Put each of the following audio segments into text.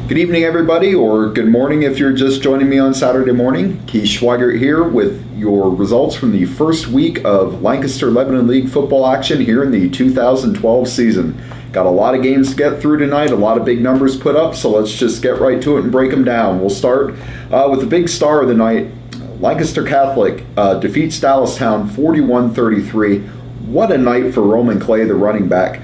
Good evening, everybody, or good morning if you're just joining me on Saturday morning. Keith Schweigert here with your results from the first week of Lancaster Lebanon League football action here in the 2012 season. Got a lot of games to get through tonight, a lot of big numbers put up, so let's just get right to it and break them down. We'll start with the big star of the night. Lancaster Catholic defeats Dallastown 41-33. What a night for Roman Clay, the running back.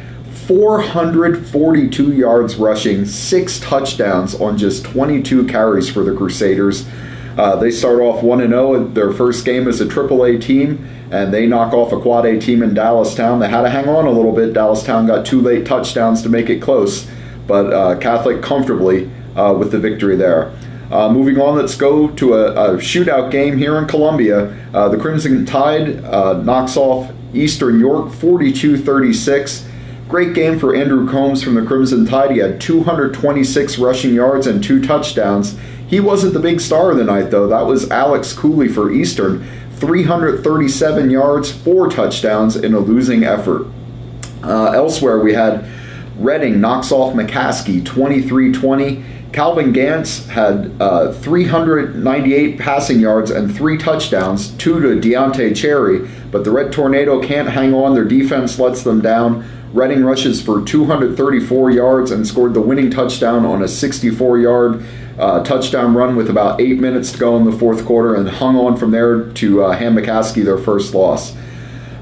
442 yards rushing, 6 touchdowns on just 22 carries for the Crusaders. They start off 1-0 at their first game as a AAA team, and they knock off a Quad A team in Dallastown. They had to hang on a little bit. Dallastown got 2 late touchdowns to make it close, but Catholic comfortably with the victory there. Moving on, let's go to a shootout game here in Columbia. The Crimson Tide knocks off Eastern York 42-36. Great game for Andrew Combs from the Crimson Tide. He had 226 rushing yards and 2 touchdowns. He wasn't the big star of the night, though. That was Alex Cooley for Eastern. 337 yards, 4 touchdowns in a losing effort. Elsewhere, we had Reading knocks off McCaskey 23-20. Calvin Gantz had 398 passing yards and 3 touchdowns, 2 to Deontay Cherry, but the Red Tornado can't hang on. Their defense lets them down. Reading rushes for 234 yards and scored the winning touchdown on a 64-yard touchdown run with about 8 minutes to go in the fourth quarter, and hung on from there to hand McCaskey their first loss.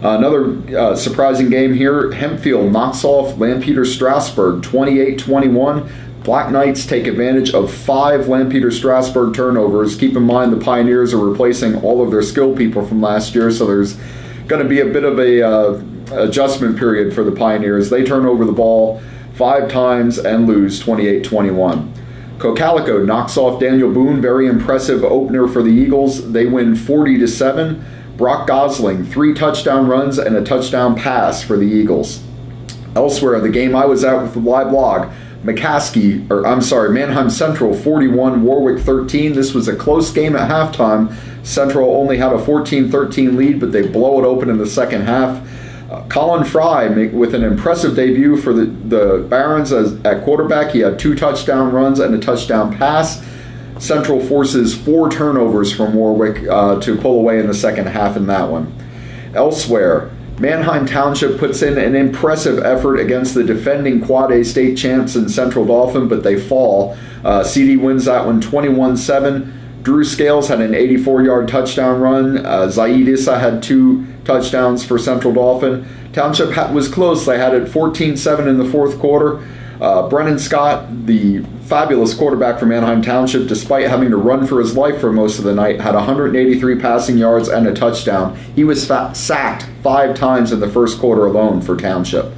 Another surprising game here. Hempfield knocks off Lampeter Strasburg 28-21. Black Knights take advantage of 5 Lampeter Strasburg turnovers. Keep in mind the Pioneers are replacing all of their skill people from last year, so there's going to be a bit of a adjustment period for the Pioneers. They turn over the ball 5 times and lose 28-21. Cocalico knocks off Daniel Boone. Very impressive opener for the Eagles. They win 40-7. Brock Gosling, 3 touchdown runs and a touchdown pass for the Eagles. Elsewhere, the game I was at with the live blog, Manheim Central 41, Warwick 13. This was a close game at halftime. Central only had a 14-13 lead, but they blow it open in the second half. Colin Fry with an impressive debut for the Barons at quarterback. He had 2 touchdown runs and a touchdown pass. Central forces 4 turnovers from Warwick to pull away in the second half in that one. Elsewhere, Manheim Township puts in an impressive effort against the defending Quad A state champs in Central Dauphin, but they fall. CD wins that one 21-7. Drew Scales had an 84-yard touchdown run. Zaid Issa had 2 touchdowns for Central Dauphin. Township was close. They had it 14-7 in the fourth quarter. Brennan Scott, the fabulous quarterback for Manheim Township, despite having to run for his life for most of the night, had 183 passing yards and a touchdown. He was sacked 5 times in the first quarter alone for Township.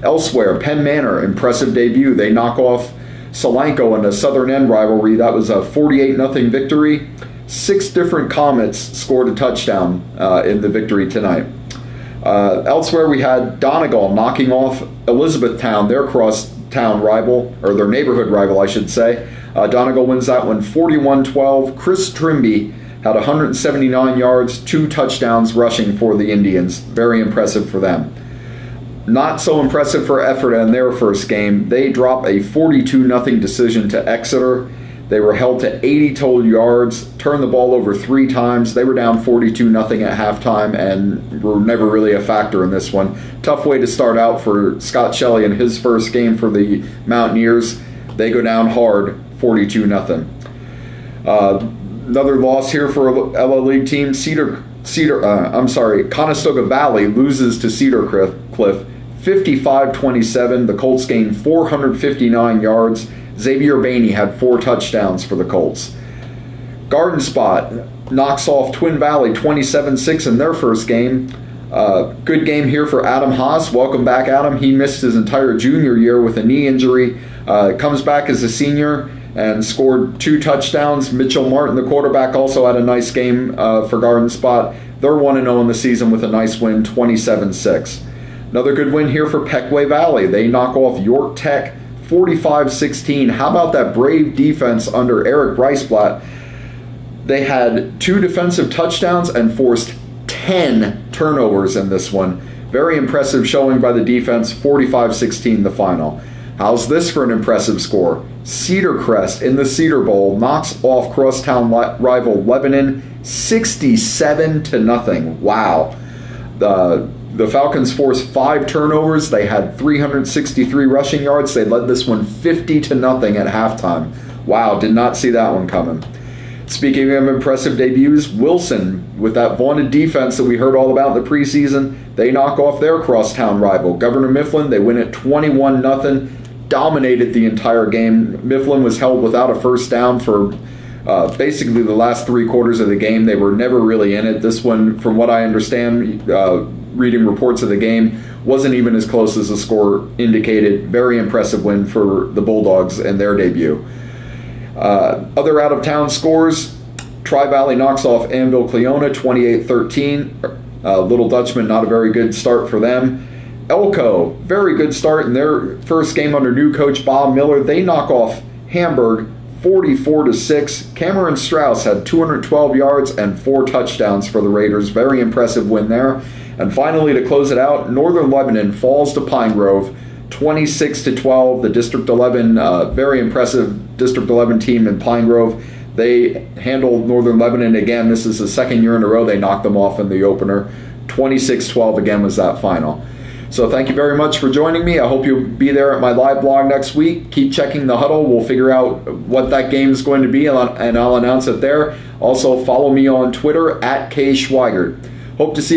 Elsewhere, Penn Manor, impressive debut. They knock off Solanco in a Southern End rivalry. That was a 48-0 victory. 6 different Comets scored a touchdown in the victory tonight. Elsewhere, we had Donegal knocking off Elizabethtown, their cross-town rival, or their neighborhood rival, I should say. Donegal wins that one 41-12. Chris Trimby had 179 yards, 2 touchdowns rushing for the Indians. Very impressive for them. Not so impressive for Ephrata in their first game. They drop a 42-0 decision to Exeter. They were held to 80 total yards, turned the ball over 3 times. They were down 42-0 at halftime and were never really a factor in this one. Tough way to start out for Scott Shelley in his first game for the Mountaineers. They go down hard, 42-0. Another loss here for a LA League team. Conestoga Valley loses to Cedar Cliff 55-27. The Colts gained 459 yards. Xavier Bainey had 4 touchdowns for the Colts. Garden Spot knocks off Twin Valley 27-6 in their first game. Good game here for Adam Haas. Welcome back, Adam. He missed his entire junior year with a knee injury. Comes back as a senior and scored 2 touchdowns. Mitchell Martin, the quarterback, also had a nice game for Garden Spot. They're 1-0 in the season with a nice win, 27-6. Another good win here for Pequay Valley. They knock off York Tech 45-16. How about that brave defense under Eric Breisblatt? They had 2 defensive touchdowns and forced 10 turnovers in this one. Very impressive showing by the defense, 45-16 the final. How's this for an impressive score? Cedar Crest in the Cedar Bowl knocks off crosstown rival Lebanon 67-0. Wow. The Falcons forced 5 turnovers. They had 363 rushing yards. They led this one 50-0 at halftime. Wow, did not see that one coming. Speaking of impressive debuts, Wilson, with that vaunted defense that we heard all about in the preseason, they knock off their crosstown rival, Governor Mifflin. They win it 21-0, dominated the entire game. Mifflin was held without a first down for basically the last 3 quarters of the game. They were never really in it. This one, from what I understand, reading reports of the game, wasn't even as close as the score indicated. Very impressive win for the Bulldogs and their debut. Other out-of-town scores, Tri-Valley knocks off Annville-Cleona 28-13. Little Dutchman, not a very good start for them. Elko, very good start in their first game under new coach Bob Miller. They knock off Hamburg 44-6. Cameron Strauss had 212 yards and 4 touchdowns for the Raiders. Very impressive win there. And finally, to close it out, Northern Lebanon falls to Pine Grove 26-12. The District 11, very impressive District 11 team in Pine Grove. They handled Northern Lebanon again. This is the second year in a row they knocked them off in the opener. 26-12 again was that final. So thank you very much for joining me. I hope you'll be there at my live blog next week. Keep checking the huddle. We'll figure out what that game is going to be, and I'll announce it there. Also, follow me on Twitter at KSchweigert. Hope to see